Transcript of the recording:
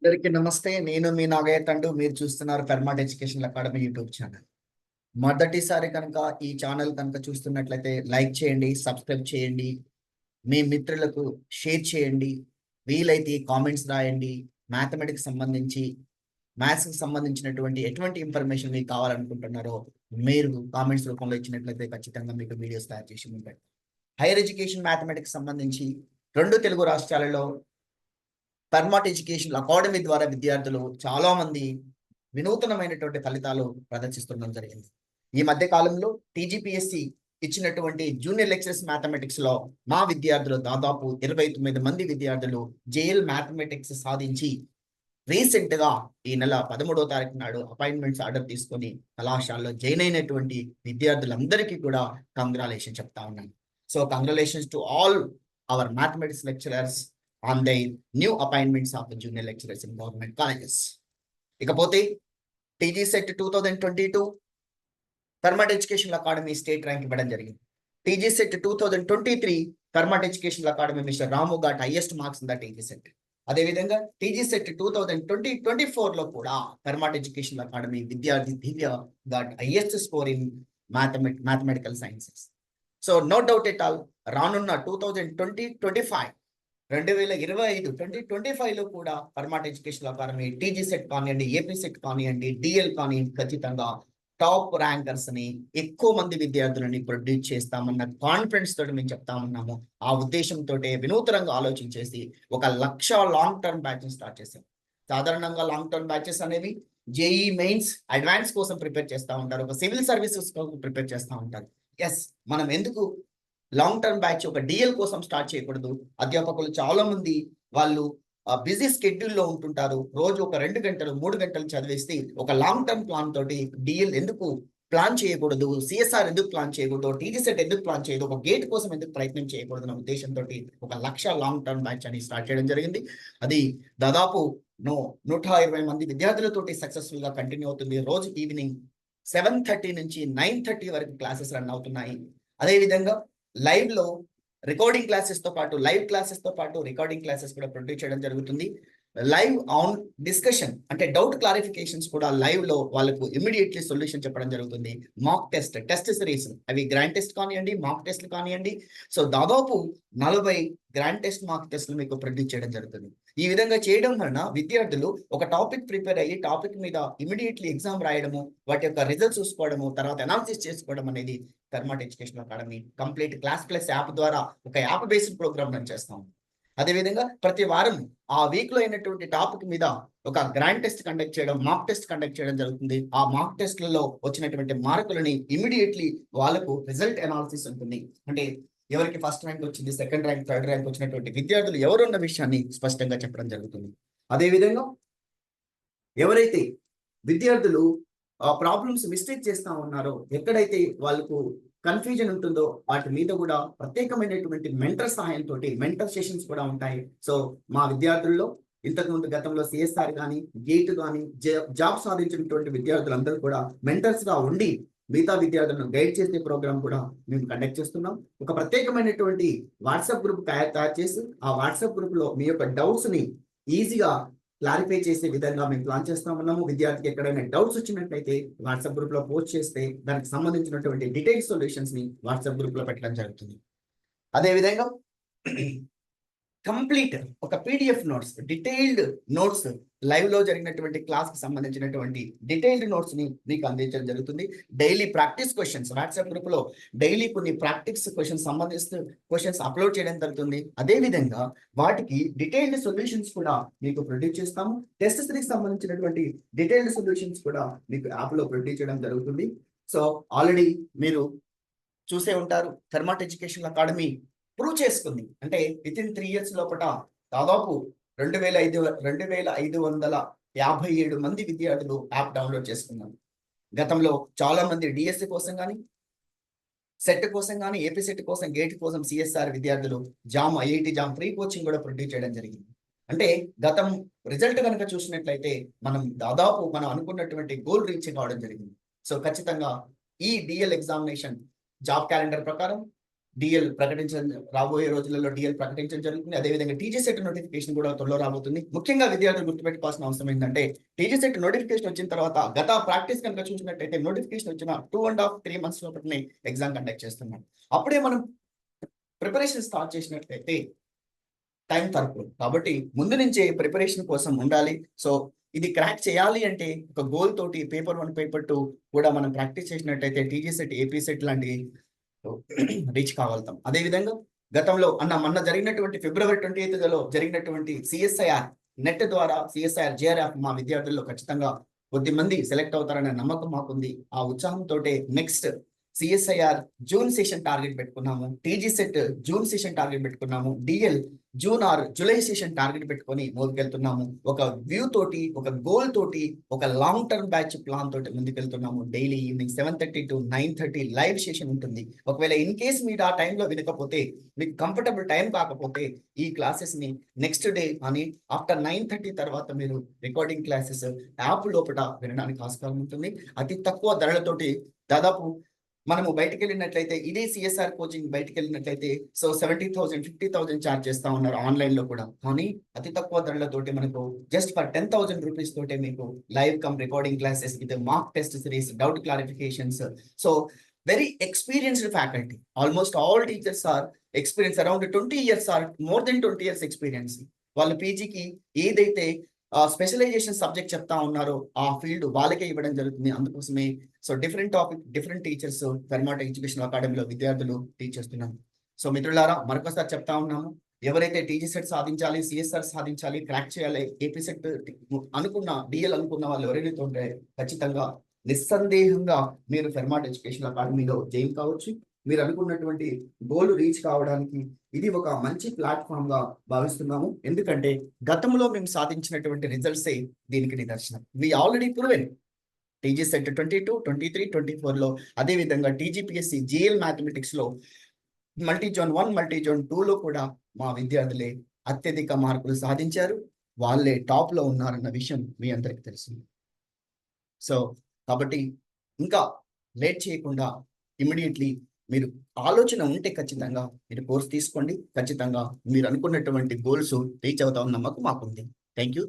అందరికీ నమస్తే. నేను మీ నాగయ్య తండు. మీరు చూస్తున్నారు Fermat Education academy YouTube channel. మొదటిసారి కనుక ఈ ఛానల్ కనుక చూస్తున్నట్లయితే లైక్ చేయండి, సబ్స్క్రైబ్ చేయండి, మీ మిత్రులకు షేర్ చేయండి, వీలైతే కామెంట్స్ రాయండి. మ్యాథమెటిక్స్ సంబంధించి మ్యాథ్స్కి సంబంధించినటువంటి ఎటువంటి ఇన్ఫర్మేషన్ మీకు కావాలనుకుంటున్నారో మీరు కామెంట్స్ రూపంలో ఇచ్చినట్లయితే ఖచ్చితంగా మీకు వీడియోస్ తయారు చేసి ఉంటాయి. హైయర్ ఎడ్యుకేషన్ మ్యాథమెటిక్స్ సంబంధించి 2 తెలుగు రాష్ట్రాలలో ఫెర్మాట్ ఎడ్యుకేషన్ అకాడమీ ద్వారా విద్యార్థులు చాలా మంది వినూతనమైనటువంటి ఫలితాలు ప్రదర్శిస్తుండడం జరిగింది. ఈ మధ్య కాలంలో టీజీపీఎస్సి ఇచ్చినటువంటి జూనియర్ లెక్చరర్స్ మ్యాథమెటిక్స్ లో మా విద్యార్థులు దాదాపు 29 మంది విద్యార్థులు జేఎల్ మ్యాథమెటిక్స్ సాధించి రీసెంట్ గా ఈ నెల 13వ తారీఖు నాడు అపాయింట్మెంట్స్ ఆర్డర్ తీసుకొని కళాశాలలో జాయిన్ అయినటువంటి విద్యార్థులందరికీ కూడా కంగ్రాలేషన్ చెప్తా ఉన్నాను. So congratulations to all our mathematics lecturers on the new appointments of the junior lecturers in government colleges. ఇకపోతే TG SET 2022 Fermat Education Academy state rank ఇవ్వడం జరిగింది. TG SET 2023 Fermat Education Academy Mister Ramu got highest marks in the TG SET. అదేవిధంగా TG SET 2024 లో కూడా Fermat Education Academy విద్యార్థి Divya got highest score in mathematical sciences. So no doubt at all రానున్న 2025 లో కూడా Fermat Education Academy TG SET కానివ్వండి, AP SET కానివ్వండి, DL కానివ్వండి, ఖచ్చితంగా టాప్ ర్యాంకర్స్ ని ఎక్కువ మంది విద్యార్థులని ప్రొడ్యూస్ చేస్తామన్న కాన్ఫిడెన్స్ తోటి మేము చెప్తా ఉన్నాము. ఆ ఉద్దేశంతో వినూత్నంగా ఆలోచించేసి 1,00,000 లాంగ్ టర్మ్ బ్యాచెస్ స్టార్ట్ చేశాం. సాధారణంగా లాంగ్ టర్మ్ బ్యాచెస్ అనేవి జేఈ మెయిన్స్ అడ్వాన్స్ కోసం ప్రిపేర్ చేస్తూ ఉంటారు, ఒక సివిల్ సర్వీసెస్ కోసం ప్రిపేర్ చేస్తూ ఉంటారు. ఎస్, మనం ఎందుకు లాంగ్ టర్మ్ బ్యాచ్ ఒక డిఎల్ కోసం స్టార్ట్ చేయకూడదు? అధ్యాపకులు చాలా మంది వాళ్ళు బిజీ స్కెడ్యూల్లో ఉంటుంటారు. రోజు ఒక 2 గంటలు 3 గంటలు చదివేస్తే ఒక లాంగ్ టర్మ్ ప్లాన్ తోటి డిఎల్ ఎందుకు ప్లాన్ చేయకూడదు, సిఎస్ఆర్ ఎందుకు ప్లాన్ చేయకూడదు, టీజీ సెట్ ఎందుకు ప్లాన్ చేయదు, ఒక గేట్ కోసం ఎందుకు ప్రయత్నం చేయకూడదు అనే ఉద్దేశంతో 1,00,000 లాంగ్ టర్మ్ బ్యాచ్ అని స్టార్ట్ చేయడం జరిగింది. అది దాదాపు 120 మంది విద్యార్థులతోటి సక్సెస్ఫుల్ గా కంటిన్యూ అవుతుంది. రోజు ఈవినింగ్ 7:30 నుంచి 9:30 వరకు క్లాసెస్ రన్ అవుతున్నాయి. అదేవిధంగా లైవ్ లో రికార్డింగ్ క్లాసెస్ తో పాటు లైవ్ క్లాసెస్ తో పాటు రికార్డింగ్ క్లాసెస్ కూడా ప్రొడ్యూస్ చేయడం జరుగుతుంది. లైవ్ ఆన్ డిస్కషన్ అంటే డౌట్ క్లారిఫికేషన్స్ కూడా లైవ్ లో వాళ్ళకు ఇమీడియట్లీ సొల్యూషన్ చెప్పడం జరుగుతుంది. మాక్ టెస్ట్ సిరీస్, అవి గ్రాండ్ టెస్ట్ కానివ్వండి, మాక్ టెస్ట్ కానివ్వండి. సో దాదాపు 40 గ్రాండ్ టెస్ట్ మాక్ టెస్ట్లు మీకు ప్రొడ్యూస్ చేయడం జరుగుతుంది. ఈ విధంగా చేయడం వలన విద్యార్థులు ఒక టాపిక్ ప్రిపేర్ అయ్యి టాపిక్ మీద ఇమీడియట్లీ ఎగ్జామ్ రాయడము, వాటి యొక్క రిజల్ట్స్ చూసుకోవడము, తర్వాత అనాలిసిస్ చేసుకోవడం అనేది Fermat Education academy complete class plus app ద్వారా ఒక యాప్ బేస్డ్ ప్రోగ్రామ్ రన్ చేస్తాం. అదేవిధంగా ప్రతి వారం ఆ వీక్ లో అయినటువంటి టాపిక్ మీద ఒక గ్రాండ్ టెస్ట్ కండక్ట్ చేయడం, మాక్ టెస్ట్ కండక్ట్ చేయడం జరుగుతుంది. ఆ మాక్ టెస్ట్లలో వచ్చినటువంటి మార్కులని ఇమీడియట్లీ వాళ్ళకు రిజల్ట్ అనాలిసిస్ ఉంటుంది. అంటే ఎవరికి ఫస్ట్ ర్యాంక్ వచ్చింది, సెకండ్ ర్యాంక్, థర్డ్ ర్యాంక్ వచ్చినటువంటి విద్యార్థులు ఎవరున్న విషయాన్ని స్పష్టంగా చెప్పడం జరుగుతుంది. అదేవిధంగా ఎవరైతే విద్యార్థులు ప్రాబ్లమ్స్ మిస్టేక్ చేస్తా ఉన్నారో, ఎక్కడైతే వాళ్ళకు కన్ఫ్యూజన్ ఉంటుందో వాటి మీద కూడా ప్రత్యేకమైనటువంటి మెంటర్ సహాయంతో మెంటర్ సెషన్స్ కూడా ఉంటాయి. సో మా విద్యార్థుల్లో ఇంతకుముందు గతంలో సిఎస్ఆర్ కానీ, గేట్ కానీ, జాబ్ సాధించినటువంటి విద్యార్థులందరూ కూడా మెంటర్స్ గా ఉండి మిగతా విద్యార్థులను గైడ్ చేసే ప్రోగ్రామ్ కూడా మేము కండక్ట్ చేస్తున్నాం. ఒక ప్రత్యేకమైనటువంటి వాట్సాప్ గ్రూప్ తయారు చేసి ఆ వాట్సాప్ గ్రూప్ లో మీ యొక్క డౌట్స్ ని ఈజీగా క్లారిఫై చేసే విధంగా మేము ప్లాన్ చేస్తా ఉన్నాము. విద్యార్థికి ఎక్కడైనా డౌట్స్ వచ్చినట్లయితే వాట్సాప్ గ్రూప్ లో పోస్ట్ చేస్తే దానికి సంబంధించినటువంటి డీటెయిల్ సొల్యూషన్స్ ని వాట్సాప్ గ్రూప్ లో పెట్టడం జరుగుతుంది. అదేవిధంగా కంప్లీట్ ఒక PDF notes, detailed notes, live లో జరిగినటువంటి క్లాస్ కి సంబంధించినటువంటి డీటెయిల్డ్ నోట్స్ ని మీకు అందించడం జరుగుతుంది. Daily practice questions WhatsApp group లో డైలీ కొన్ని ప్రాక్టీస్ సంబంధిస్తూ క్వశ్చన్స్ అప్లోడ్ చేయడం జరుగుతుంది. అదే విధంగా వాటికి డీటెయిల్డ్ సొల్యూషన్స్ కూడా మీకు ప్రొడ్యూస్ చేస్తాము. టెస్ట్ సిరీస్ సంబంధించినటువంటి డీటెయిల్డ్ సొల్యూషన్స్ కూడా మీకు యాప్ లో ప్రొడ్యూస్ చేయడం జరుగుతుంది. సో ఆల్రెడీ మీరు చూసే ఉంటారు, ఫెర్మాట్ ఎడ్యుకేషన్ అకాడమీ ప్రూవ్ చేసుకుంది. అంటే విత్ ఇన్ 3 years లోపల దాదాపు 2,557 మంది విద్యార్థులు యాప్ డౌన్లోడ్ చేసుకున్నారు. గతంలో చాలా మంది డిఎస్సి కోసం కానీ, సెట్ కోసం కానీ, ఏపీ సెట్ కోసం, గేట్ కోసం సిఎస్ఆర్ విద్యార్థులు jam, IIT jam free coaching కూడా ప్రొడ్యూస్ చేయడం జరిగింది. అంటే గతం రిజల్ట్ కనుక చూసినట్లయితే మనం అనుకున్నటువంటి గోల్ రీచ్ కావడం జరిగింది. సో ఖచ్చితంగా ఈ డిఎల్ ఎగ్జామినేషన్ జాబ్ క్యాలెండర్ ప్రకారం డిఎల్ ప్రకటించడం, రాబోయే రోజులలో డిఎల్ ప్రకటించడం జరుగుతుంది. అదేవిధంగా టీజీ సెట్ నోటిఫికేషన్ కూడా త్వరలో రాబోతుంది. ముఖ్యంగా విద్యార్థులు గుర్తుపెట్టుకోవాల్సిన అవసరం ఏంటంటే టీజీ సెట్ నోటిఫికేషన్ వచ్చిన తర్వాత గత ప్రాక్టీస్ కనుక చూసినట్టయితే నోటిఫికేషన్ వచ్చిన 2.5-3 months లోపలనే ఎగ్జామ్ కండక్ట్ చేస్తున్నాం. అప్పుడే మనం ప్రిపరేషన్ స్టార్ట్ చేసినట్లయితే టైం తక్కువ. కాబట్టి ముందు నుంచే ప్రిపరేషన్ కోసం ఉండాలి. సో ఇది క్రాక్ చేయాలి అంటే ఒక గోల్ తోటి పేపర్ 1, పేపర్ 2 కూడా మనం ప్రాక్టీస్ చేసినట్టయితే టీజీ సెట్, ఏపీ సెట్ లాంటి రీచ్ కాగలుగుతాం. అదేవిధంగా గతంలో మొన్న జరిగినటువంటి ఫిబ్రవరి 28th జరిగినటువంటి సిఎస్ఐఆర్ నెట్ ద్వారా సిఎస్ఐఆర్ జేఆర్ఎఫ్ మా విద్యార్థుల్లో ఖచ్చితంగా కొద్దిమంది సెలెక్ట్ అవుతారనే నమ్మకం మాకుంది. ఆ ఉత్సాహంతో next CSIR June session target పెట్టుకున్నాము, TG SET June session target పెట్టుకున్నాము, DL June or July session target పెట్టుకొని ముందుకెళ్తున్నాము. ఒక వ్యూ తోటి, ఒక గోల్ తోటి, ఒక లాంగ్ టర్మ్ బ్యాచ్ ప్లాన్ తోటి ముందుకెళ్తున్నాము. Daily evening 7:30 to 9:30 live session ఉంటుంది. ఒకవేళ ఇన్ కేస్ మీరు ఆ టైంలో వినకపోతే, మీకు కంఫర్టబుల్ టైం కాకపోతే ఈ క్లాసెస్ ని నెక్స్ట్ డే అని ఆఫ్టర్ 9:30 తర్వాత మీరు రికార్డింగ్ క్లాసెస్ యాప్ లోపల వినడానికి ఆస్కారం ఉంటుంది. అతి తక్కువ ధరలతోటి దాదాపు మనము బయటకు వెళ్ళినట్లయితే ఇదే సిఎస్ఆర్ కోచింగ్ బయటకు వెళ్ళినట్లయితే 70,000 50,000 ఛార్జ్ చేస్తా ఉన్నారు ఆన్లైన్ లో కూడా. కానీ అతి తక్కువ ధరలతోటి మనకు జస్ట్ ఫర్ 10,000 రూపీస్ తోటే మీకు live cum recording classes with mark test series, doubt clarifications. So very experienced faculty, almost all teachers are experience, around 20 years or more than 20 years experience. వాళ్ళు పీజీకి ఏదైతే స్పెషలైజేషన్ సబ్జెక్ట్ చెప్తా ఉన్నారో ఆ field వాళ్ళకే ఇవ్వడం జరుగుతుంది. అందుకోసమే so different topic, different teachers Fermat education అకాడమీలో విద్యార్థులు టీచ్ చేస్తున్నాం. సో మిత్రులారా, మరొకసారి చెప్తా ఉన్నాము, ఎవరైతే టీజీ సెట్ సాధించాలి, సిఎస్ఆర్ సాధించాలి, క్రాక్ చేయాలి, ఏపీ సెట్ అనుకున్న, డిఎల్ అనుకున్న వాళ్ళు ఎవరైతే ఉంటే ఖచ్చితంగా నిస్సందేహంగా మీరు ఫెర్మాట్ ఎడ్యుకేషన్ అకాడమీలో జాయిన్ కావచ్చు. మీరు అనుకున్నటువంటి గోల్ రీచ్ కావడానికి ఇది ఒక మంచి ప్లాట్ఫామ్ గా భావిస్తున్నాము. ఎందుకంటే గతంలో మేము సాధించినటువంటి రిజల్ట్సే దీనికి నిదర్శనం. We already proven TG CET 22, 23, 24 లో, అదేవిధంగా టీజీపీఎస్సీ జిఎల్ మ్యాథమెటిక్స్ లో మల్టీజోన్ 1, మల్టీజోన్ 2 లో కూడా మా విద్యార్థులే అత్యధిక మార్కులు సాధించారు. వాళ్ళే టాప్ లో ఉన్నారన్న విషయం మీ అందరికి తెలుసు. సో కాబట్టి ఇంకా లేట్ చేయకుండా ఇమ్మీడియట్లీ మీరు ఆలోచన ఉంటే ఖచ్చితంగా మీరు కోర్స్ తీసుకోండి. ఖచ్చితంగా మీరు అనుకున్నటువంటి గోల్స్ రీచ్ అవుతామన్న నమ్మకం మాకుంది. Thank you.